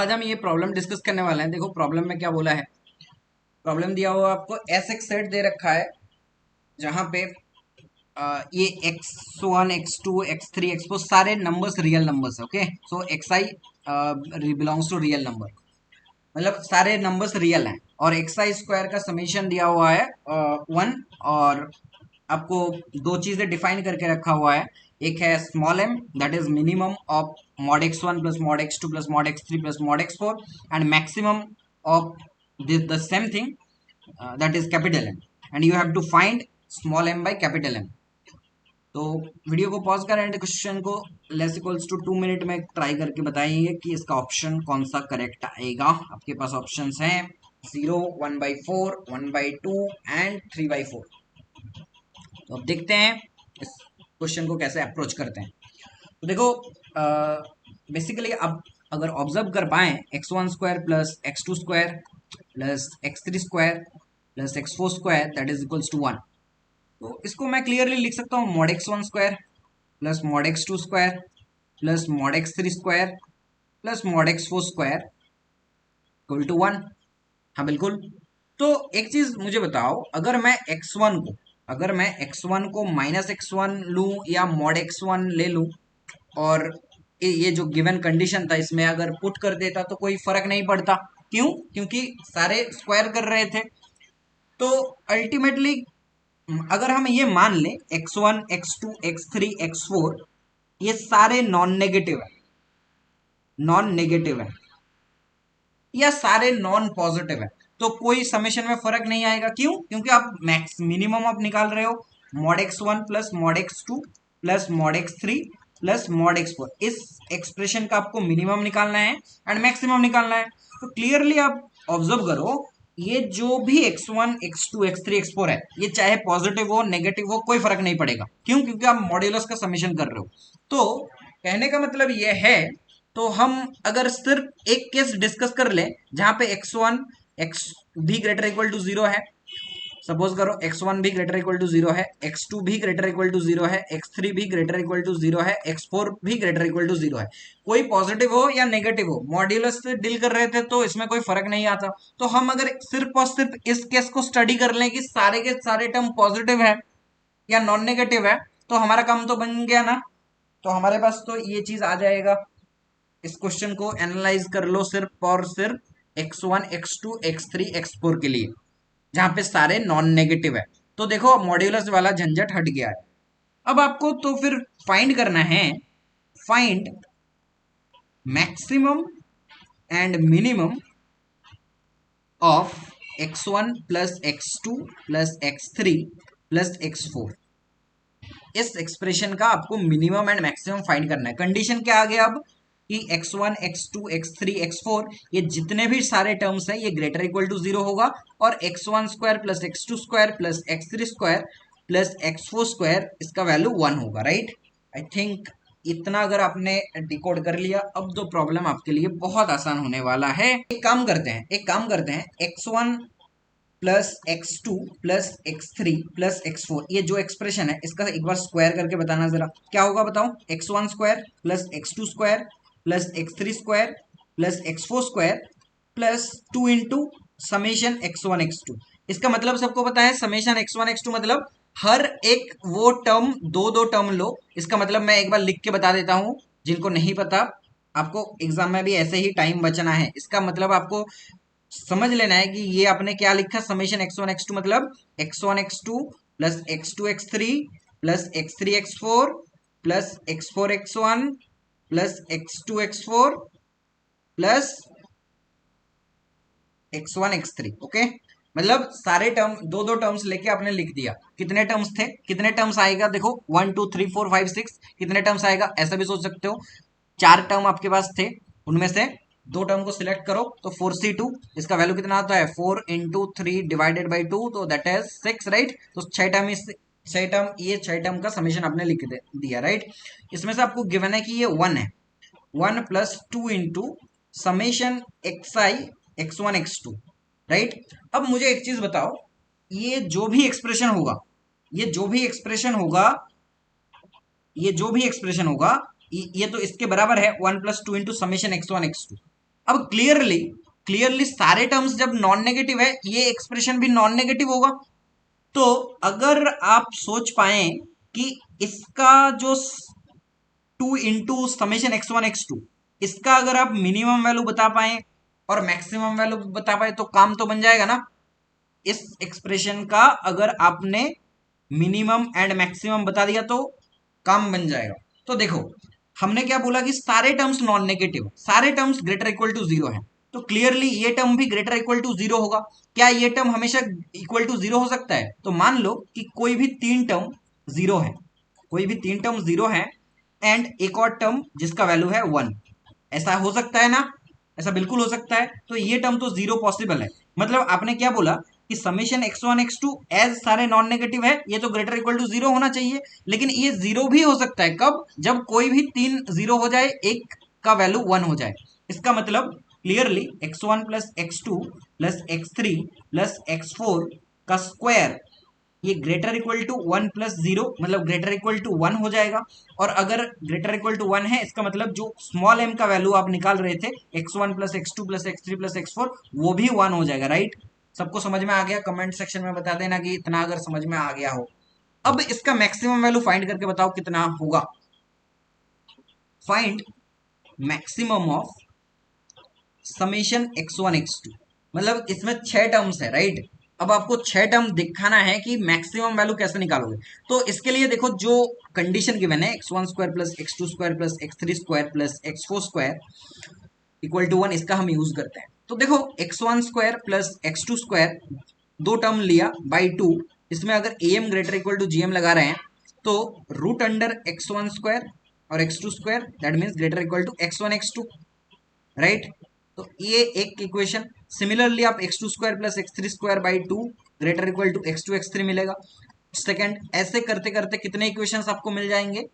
आज हम ये प्रॉब्लम डिस्कस करने वाले हैं। देखो प्रॉब्लम में क्या बोला है। प्रॉब्लम दिया हुआ आपको एस एक्स सेट दे रखा है जहां पे ये x1 x2 x3 x4 सारे नंबर्स रियल नंबर्स है। Okay, so xi belongs to real number, मतलब सारे नंबर्स रियल हैं। और xi स्क्वायर का समीशन दिया हुआ है 1। और आपको दो चीजें डिफाइन करके रखा हुआ है। एक है small m, that is minimum of mod x1 plus mod x2 plus mod x3 plus mod x4, and maximum of the same thing, that is capital M, and you have to find small m by capital M। तो video को pause करें and question को less equals to 2 minute में try करके बताएंगे कि इसका option कौन सा करेक्ट आएगा। आपके पास ऑप्शंस हैं 0, 1/4, 1/2 एंड 3/4। तो अब देखते हैं इस क्वेश्चन को कैसे अप्रोच करते हैं। तो देखो बेसिकली अब अगर ऑब्जर्व कर पाए x1 square plus x2 square plus x3 square plus x4 square that is equals to 1। तो इसको मैं क्लियरली लिख सकता हूँ mod x1 square plus mod x2 square plus mod x3 square plus mod x4 square equal to 1। हाँ बिल्कुल। तो एक चीज मुझे बताओ, अगर मैं x1 को माइनस x1 लूं या mod x1 ले लूं, और ये जो गिवन कंडीशन था इसमें अगर पुट कर देता तो कोई फर्क नहीं पड़ता। क्यों? क्योंकि सारे स्क्वायर कर रहे थे। तो अल्टीमेटली अगर हम ये मान लें x1 x2 x3 x4 ये सारे नॉन नेगेटिव है या सारे नॉन पॉजिटिव है, तो कोई समेशन में फर्क नहीं आएगा। क्यों? क्योंकि आप मैक्स मिनिमम आप निकाल रहे हो mod x1 plus mod x2 plus mod x3 plus mod x4। इस एक्सप्रेशन का आपको मिनिमम निकालना है एंड मैक्सिमम निकालना है। तो क्लियरली आप ऑब्जर्व करो, ये जो भी x1 x2 x3 x4 है ये चाहे पॉजिटिव हो नेगेटिव हो कोई फर्क नहीं पड़ेगा। क्यों? क्योंकि आप मॉड्यूलस का समेशन कर रहे हो। तो कहने का मतलब ये है, तो हम अगर सिर्फ एक केस डिस्कस कर ले जहां पे x1 x भी ग्रेटर इक्वल टू 0 है, सपोज करो x1 भी ग्रेटर इक्वल टू 0 है, x2 भी ग्रेटर इक्वल टू 0 है, x3 भी ग्रेटर इक्वल टू 0 है, x4 भी ग्रेटर इक्वल टू 0 है, कोई पॉजिटिव हो या नेगेटिव हो मॉड्यूलस से डील कर रहे थे तो इसमें कोई फर्क नहीं आता। तो हम अगर सिर्फ और सिर्फ इस केस को स्टडी कर लें कि सारे के सारे टर्म पॉजिटिव है या नॉन नेगेटिव है, तो हमारा काम तो बन गया ना। तो हमारे पास तो ये चीज आ जाएगा। इस क्वेश्चन को एनालाइज कर लो सिर्फ और सिर्फ x1 x2 x3 x4 के लिए जहां पे सारे नॉन नेगेटिव है। तो देखो मॉड्यूलस वाला झंझट हट गया है। अब आपको तो फिर फाइंड करना है, find maximum and minimum of x1 plus x2 plus x3 plus x4। इस एक्सप्रेशन का आपको मिनिमम एंड मैक्सिमम फाइंड करना है। कंडीशन क्या आ गया अब कि x1 x2 x3 x4 ये जितने भी सारे टर्म्स हैं ये ग्रेटर इक्वल टू 0 होगा, और x1 square plus x2 square plus x3 square plus x4 square इसका वैल्यू 1 होगा। राइट, आई थिंक इतना अगर आपने डिकोड कर लिया अब तो प्रॉब्लम आपके लिए बहुत आसान होने वाला है। एक काम करते हैं x1 plus x2 plus x3 plus x4 ये जो एक्सप्रेशन है इसका एक बार स्क्वायर करके बताना जरा क्या होगा। बताओ x1 square plus x2 square plus x3 square plus x4 square plus 2 into summation x1 x2। इसका मतलब सबको पता है समेशन x1 x2 मतलब हर एक वो टर्म दो दो टर्म लो। इसका मतलब मैं एक बार लिख के बता देता हूं जिनको नहीं पता, आपको एग्जाम में भी ऐसे ही टाइम बचना है। इसका मतलब आपको समझ लेना है कि ये आपने क्या लिखा, समेशन x1 x2 मतलब x1 x2 plus x2 x3 plus x3 x4 plus x4 x1 plus x2 x4 plus x1 x3। Okay, मतलब सारे टर्म दो दो टर्म्स लेके आपने लिख दिया। कितने टर्म्स थे, कितने टर्म्स आएगा देखो 1 2 3 4 5 6 कितने टर्म्स आएगा ऐसा भी सोच सकते हो। 4 टर्म आपके पास थे, उनमें से दो टर्म को सिलेक्ट करो तो 4c2 इसका वैल्यू कितना आता है 4 इंटू 3 डिवाइडेड बाई 2 तो दैट इज 6। राइट, तो 6 टर्म का समीशन आपने लिख दिया। राइट, इसमें से आपको गिवन है कि ये 1 है, 1 plus 2 into summation xi x1 x2। Right, अब मुझे एक चीज बताओ, ये जो भी एक्सप्रेशन होगा ये जो भी एक्सप्रेशन होगा ये जो भी एक्सप्रेशन होगा ये तो इसके बराबर है 1 plus 2 into summation x1 x2। अब क्लियरली क्लियरली सारे टर्म्स जब नॉन नेगेटिव है, ये एक्सप्रेशन भी नॉन नेगेटिव होगा। तो अगर आप सोच पाए कि इसका जो 2 × समेशन x1 x2, इसका अगर आप मिनिमम वैल्यू बता पाए और मैक्सिमम वैल्यू बता पाए तो काम तो बन जाएगा ना। इस एक्सप्रेशन का अगर आपने मिनिमम एंड मैक्सिमम बता दिया तो काम बन जाएगा। तो देखो हमने क्या बोला कि सारे टर्म्स नॉन नेगेटिव, सारे terms greater equal to zero है, तो क्लियरली ये टर्म भी ग्रेटर इक्वल टू जीरो होगा। क्या ये टर्म हमेशा इक्वल टू जीरो हो सकता है? तो मान लो कि कोई भी 3 टर्म जीरो है, कोई भी 3 टर्म जीरो है एंड एक और टर्म जिसका वैल्यू है 1, ऐसा हो सकता है ना? ऐसा बिल्कुल हो सकता है। तो ये टर्म तो जीरो पॉसिबल है। मतलब आपने क्या बोला कि समेशन x1 x2 एज सारे नॉन नेगेटिव है, ये तो ग्रेटर इक्वल टू जीरो होना चाहिए, लेकिन ये जीरो भी हो सकता है कब? जब कोई भी 3 जीरो हो जाए, एक का वैल्यू 1 हो जाए। इसका मतलब clearly x1 plus x2 plus x3 plus x4 का स्क्वायर ये greater equal to 1 plus zero, मतलब ग्रेटर इक्वल टू 1 हो जाएगा। और अगर ग्रेटर इक्वल टू 1 है, इसका मतलब जो स्मॉल m का वैल्यू आप निकाल रहे थे x1 plus x2 plus x3 plus x4, वो भी 1 हो जाएगा। राइट? सबको समझ में आ गया? कमेंट सेक्शन में बता देना कि इतना अगर समझ में आ गया हो। अब इसका मैक्सिमम वैल्यू फाइंड करके बताओ कितना होगा। Find maximum of summation x1 x2, मतलब इसमें 6 टर्म्स है। राइट? अब आपको 6 टर्म दिखाना है कि मैक्सिमम वैल्यू कैसे निकालोगे। तो इसके लिए देखो जो कंडीशन गिवन है x1 square plus x2 square plus x3 square plus x4 square equal to 1, इसका हम यूज करते हैं। तो देखो x1 square plus x2 square, 2 term लिया बाई 2, इसमें अगर am greater equal to gm लगा रहे हैं तो रूट अंडर x1 स्क्वायर और x2 square that means greater equal to x1 x2। Right? तो ये एक इक्वेशन। सिमिलरली आप x2 square plus x3 square by 2 greater equal to x2 x3 मिलेगा। सेकंड, ऐसे करते करते कितने इक्वेशंस आपको मिल जाएंगे?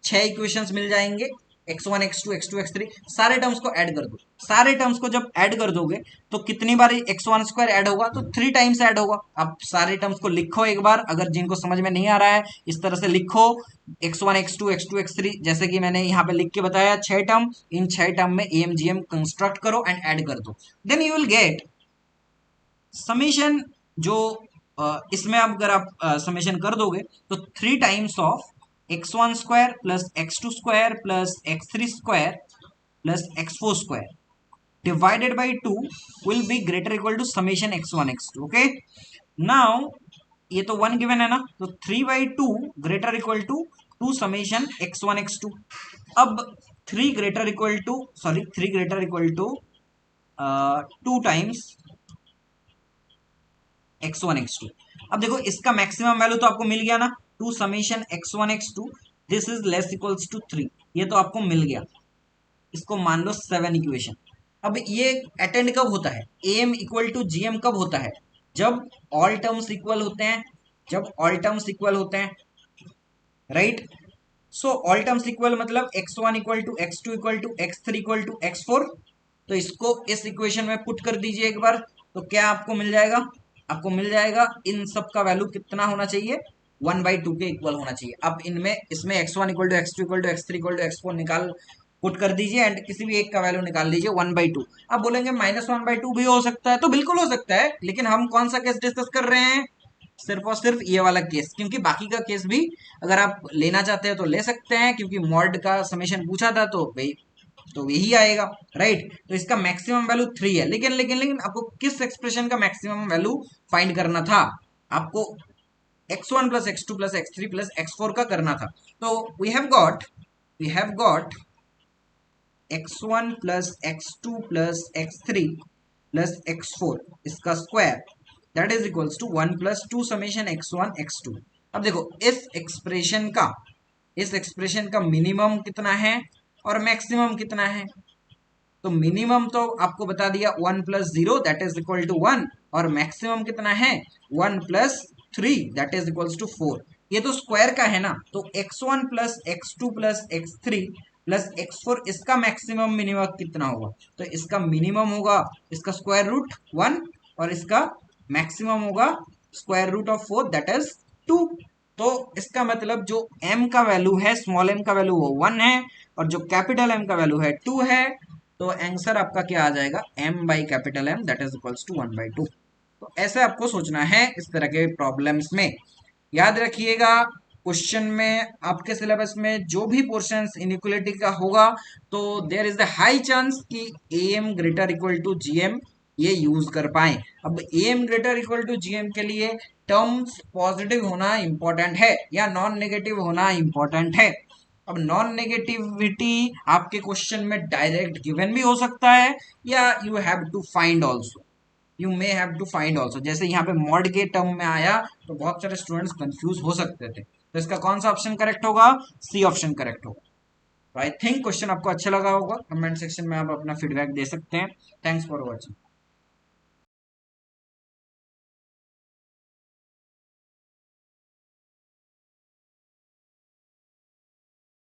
6 इक्वेशंस मिल जाएंगे। x1 x2 x2 x3 सारे टर्म्स को ऐड कर दो। सारे टर्म्स को जब ऐड कर दोगे तो कितनी बार x1 स्क्वायर ऐड होगा? तो 3 टाइम्स ऐड होगा। आप सारे टर्म्स को लिखो एक बार, अगर जिनको समझ में नहीं आ रहा है इस तरह से लिखो x1 x2 x2 x3, जैसे कि मैंने यहाँ पे लिख के बताया 6 टर्म। इन 6 टर्म में amgm कंस्ट्रक्ट करो एंड ऐड कर दो, then you will get summation. जो इसमें अब अगर आप समेशन कर दोगे तो 3 times of x1 square plus x2 square plus x3 square plus x4 square divided by 2 will be greater equal to summation x1 x2। Okay, now ये तो 1 गिवन है ना, तो 3/2 greater equal to 2 summation x1 x2। अब 3 greater equal to 2 times x1 x2। अब देखो इसका maximum value तो आपको मिल गया ना, 2 summation x1 x2 this is less equals to 3, ये तो आपको मिल गया। इसको मान लो 7 इक्वेशन। अब ये अटेंड कब होता है? am इक्वल टू gm कब होता है? जब ऑल टर्म्स इक्वल होते हैं, जब ऑल टर्म्स इक्वल होते हैं। Right? So all terms equal मतलब x1 equal to x2 equal to x3 equal to x4। तो इसको इस इक्वेशन में पुट कर दीजिए एक बार, तो क्या आपको मिल जाएगा? आपको मिल जाएगा इन सब का वैल्यू कितना होना चाहिए? 1/2 के इक्वल होना चाहिए। अब इनमें इसमें x1 equal to x2 equal to x3 equal to x4 निकाल पुट कर दीजिए एंड किसी भी एक का वैल्यू निकाल लीजिए 1/2। आप बोलेंगे -1/2 भी हो सकता है, तो बिल्कुल हो सकता है, लेकिन हम कौन सा केस डिस्कस कर रहे हैं? सिर्फ और सिर्फ ये वाला केस, क्योंकि बाकी का केस भी अगर आप लेना चाहते हैं तो ले सकते हैं, क्योंकि मॉड का समेशन पूछा था तो भाई तो यही आएगा। राइट? तो इसका मैक्सिमम वैल्यू 3 है, लेकिन लेकिन लेकिन आपको किस एक्सप्रेशन का मैक्सिमम वैल्यू फाइंड करना था? आपको x1 plus x2 plus x3 plus x4 का करना था। तो we have got x1 plus x2 plus x3 plus x4 इसका square that is equals to 1 plus 2 summation x1 x2। अब देखो इस एक्सप्रेशन का मिनिमम कितना है और मैक्सिमम कितना है? तो मिनिमम तो आपको बता दिया 1 plus 0 that is equal to 1, और मैक्सिमम कितना है? 1 plus 3 that is equals to 4। ये तो स्क्वायर का है ना, तो x1 plus x2 plus x3 plus x4 इसका मैक्सिमम मिनिमम कितना होगा? तो इसका मिनिमम होगा इसका स्क्वायर रूट 1 और इसका मैक्सिमम होगा square root of 4 that is 2। तो इसका मतलब जो m का वैल्यू है, स्मॉल m का वैल्यू वो 1 है, और जो कैपिटल M का वैल्यू है 2 है। तो आंसर आपका क्या आ जाएगा, m by capital M that is equals to 1/2। तो ऐसे आपको सोचना है इस तरह के प्रॉब्लम्स में। याद रखिएगा क्वेश्चन में आपके सिलेबस में जो भी पोर्शंस इनइक्वालिटी का होगा तो there is the high chance कि am greater equal to gm ये यूज कर पाए। अब am greater equal to gm के लिए टर्म्स पॉजिटिव होना इंपॉर्टेंट है या नॉन नेगेटिव होना इंपॉर्टेंट है। अब नॉन नेगेटिविटी आपके क्वेश्चन में डायरेक्ट गिवन भी हो सकता है या you have to find also, you may have to find also. जैसे यहाँ पे मॉड के टर्म में आया तो बहुत सारे स्टूडेंट्स कंफ्यूज हो सकते थे, तो इसका कौन सा ऑप्शन करेक्ट होगा, सी ऑप्शन करेक्ट होगा। तो आई थिंक क्वेश्चन आपको अच्छा लगा होगा, कमेंट सेक्शन में आप अपना फीडबैक दे सकते हैं। Thanks for watching.